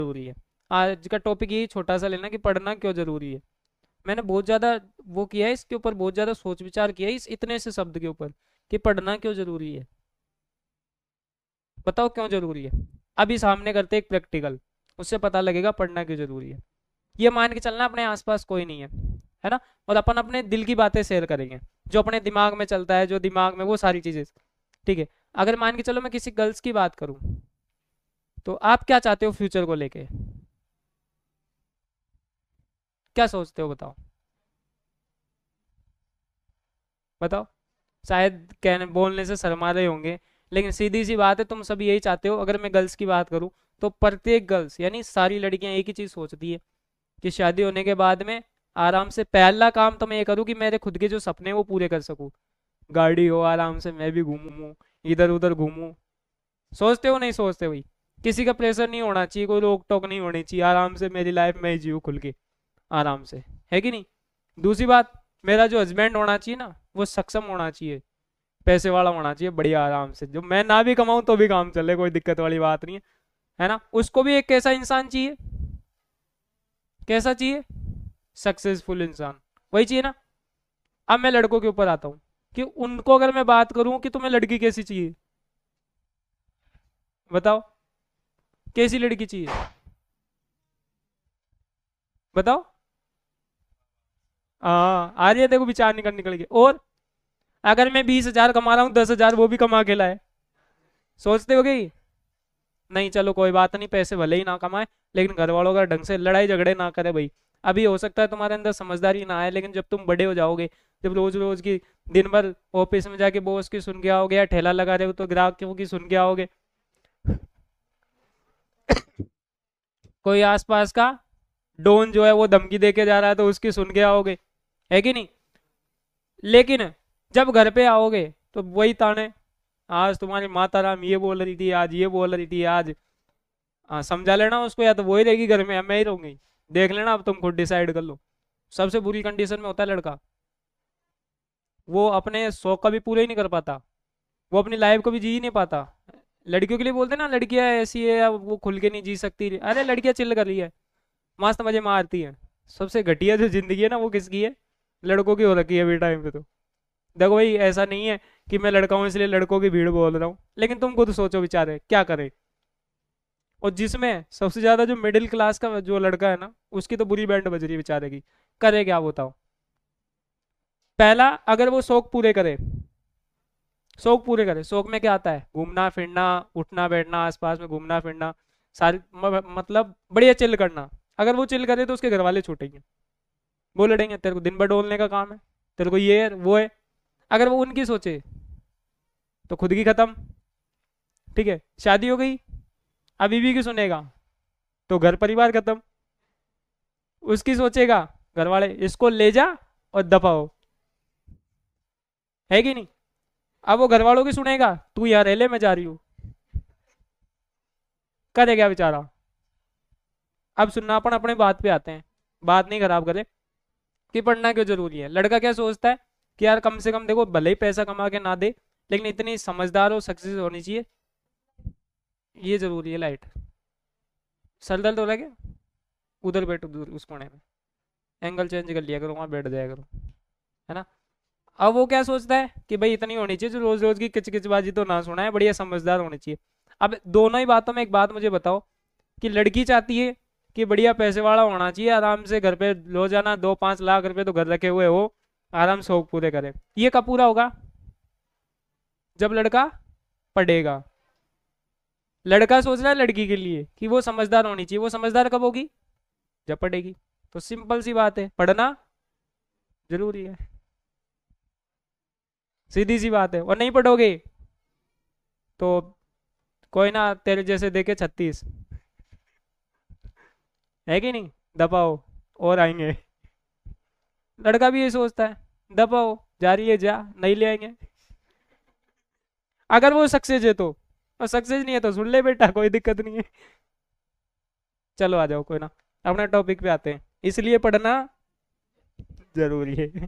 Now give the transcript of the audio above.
जरूरी है। आज का टॉपिक यही छोटा सा लेना कि पढ़ना क्यों जरूरी है। मैंने बहुत ज्यादा वो किया है इसके ऊपर, बहुत ज्यादा सोच विचार किया है इस इतने से शब्द के ऊपर कि पढ़ना क्यों जरूरी है। बताओ क्यों जरूरी है। अभी सामने करते एक प्रैक्टिकल, उससे पता लगेगा पढ़ना क्यों जरूरी है। ये मान के चलना अपने आसपास कोई नहीं है ना, और अपन अपने दिल की बातें शेयर करेंगे, जो अपने दिमाग में चलता है, जो दिमाग में वो सारी चीजें। ठीक है। अगर मान के चलो मैं किसी गर्ल्स की बात करूं, तो आप क्या चाहते हो फ्यूचर को लेके, क्या सोचते हो बताओ। बताओ। शायद कहने बोलने से शर्मा रहे होंगे, लेकिन सीधी सी बात है, तुम सभी यही चाहते हो। अगर मैं गर्ल्स की बात करूं, तो प्रत्येक गर्ल्स यानी सारी लड़कियां एक ही चीज सोचती है कि शादी होने के बाद में आराम से पहला काम तो मैं ये करूँ कि मेरे खुद के जो सपने हैं वो पूरे कर सकूं। गाड़ी हो, आराम से मैं भी घूमूं, इधर उधर घूमूं। सोचते हो नहीं सोचते भाई। किसी का प्रेशर नहीं होना चाहिए, कोई रोक टोक नहीं होनी चाहिए, आराम से मेरी लाइफ में ही जीऊँ खुल के, आराम से। है कि नहीं। दूसरी बात, मेरा जो हस्बैंड होना चाहिए ना, वो सक्षम होना चाहिए, पैसे वाला होना चाहिए, बढ़िया आराम से, जो मैं ना भी कमाऊं तो भी काम चले, कोई दिक्कत वाली बात नहीं है। है ना। उसको भी एक कैसा इंसान चाहिए, कैसा चाहिए, सक्सेसफुल इंसान, वही चाहिए ना। अब मैं लड़कों के ऊपर आता हूँ कि उनको अगर मैं बात करूं कि तुम्हें लड़की कैसी चाहिए, बताओ कैसी लड़की चाहिए, बताओ। हाँ आ रही है, देखो विचार निकल निकल के। और अगर मैं 20,000 कमा रहा हूँ, 10,000 वो भी कमा के लाए, सोचते हो गई। नहीं चलो कोई बात नहीं, पैसे भले ही ना कमाए, लेकिन घर वालों का ढंग से लड़ाई झगड़े ना करे भाई। अभी हो सकता है तुम्हारे अंदर समझदारी ना आए, लेकिन जब तुम बड़े हो जाओगे, जब रोज रोज की दिन भर ऑफिस में जाके बॉस की सुन के आओगे, या ठेला लगा रहे हो तो ग्राहकों की सुन के आओगे, कोई आसपास का डोन जो है वो धमकी दे के जा रहा है तो उसकी सुन के आओगे, है कि नहीं। लेकिन जब घर पे आओगे तो वही ताने, आज तुम्हारी माता राम ये बोल रही थी, आज ये बोल रही थी, आज। हाँ समझा लेना उसको, या तो वही रहेगी घर में या मैं ही रहूंगी। देख लेना, अब तुम खुद डिसाइड कर लो। सबसे बुरी कंडीशन में होता है लड़का, वो अपने शौक का भी पूरे ही नहीं कर पाता, वो अपनी लाइफ को भी जी ही नहीं पाता। लड़कियों के लिए बोलते हैं ना, लड़कियां ऐसी है, अब वो खुल के नहीं जी सकती। अरे लड़कियां चिल कर रही है, मस्त मजे मारती है। सबसे घटिया जो जिंदगी है ना, वो किसकी है, लड़कों की हो रखी है अभी टाइम पे तो। देखो भाई, ऐसा नहीं है कि मैं लड़का हूँ इसलिए लड़कों की भीड़ बोल रहा हूँ, लेकिन तुम खुद सोचो बेचारे क्या करें। और जिसमें सबसे ज्यादा जो मिडिल क्लास का जो लड़का है ना, उसकी तो बुरी बैंड बज रही है बेचारे की। करे क्या बताओ। पहला, अगर वो शौक पूरे करे, शौक पूरे करे, शौक में क्या आता है, घूमना फिरना, उठना बैठना, आसपास में घूमना फिरना, सारी मतलब बढ़िया चिल करना। अगर वो चिल करे तो उसके घर वाले छूटेंगे, वो लड़ेंगे, तेरे को दिन भर डोलने का काम है, तेरे को ये है वो है। अगर वो उनकी सोचे तो खुद की खत्म। ठीक है, शादी हो गई, अब बीवी की सुनेगा तो घर परिवार खत्म। उसकी सोचेगा, घर वाले इसको ले जा और दफाओ, है कि नहीं। अब वो घर वालों की सुनेगा, तू यहाँ रह ले, मैं जा रही हूँ, करे क्या बेचारा। अब सुनना, अपन अपने बात पे आते हैं, बात नहीं खराब करे कि पढ़ना क्यों जरूरी है। लड़का क्या सोचता है कि यार कम से कम देखो, भले ही पैसा कमा के ना दे, लेकिन इतनी समझदार और सक्सेस होनी चाहिए, ये जरूरी है। लाइट, सर दर्द हो रहा है क्या, उधर बैठो, दूर उस कोने में, एंगल चेंज कर लिया करो, वहां बैठ जाया करो। है ना। अब वो क्या सोचता है कि भाई इतनी होनी चाहिए, जो रोज रोज की किचकिचबाजी तो ना सुना है, बढ़िया समझदार होनी चाहिए। अब दोनों ही बातों में एक बात मुझे बताओ, कि लड़की चाहती है कि बढ़िया पैसे वाला होना चाहिए, आराम से घर पे रोजाना 2-5 लाख रुपए तो घर रखे हुए हो, आराम से शौक पूरे करे। ये कब पूरा होगा, जब लड़का पढ़ेगा। लड़का सोच रहा है लड़की के लिए कि वो समझदार होनी चाहिए, वो समझदार कब होगी, जब पढ़ेगी। तो सिंपल सी बात है, पढ़ना जरूरी है, सीधी सी बात है। और नहीं पढ़ोगे तो कोई ना तेरे जैसे देखे 36, है कि नहीं, दबाओ और आएंगे। लड़का भी ये सोचता है, दबाओ, जा रही है जा, नहीं ले आएंगे। अगर वो सक्सेस है तो, और सक्सेस नहीं है तो सुन ले बेटा, कोई दिक्कत नहीं है। चलो आ जाओ, कोई ना, अपने टॉपिक पे आते हैं, इसलिए पढ़ना जरूरी है।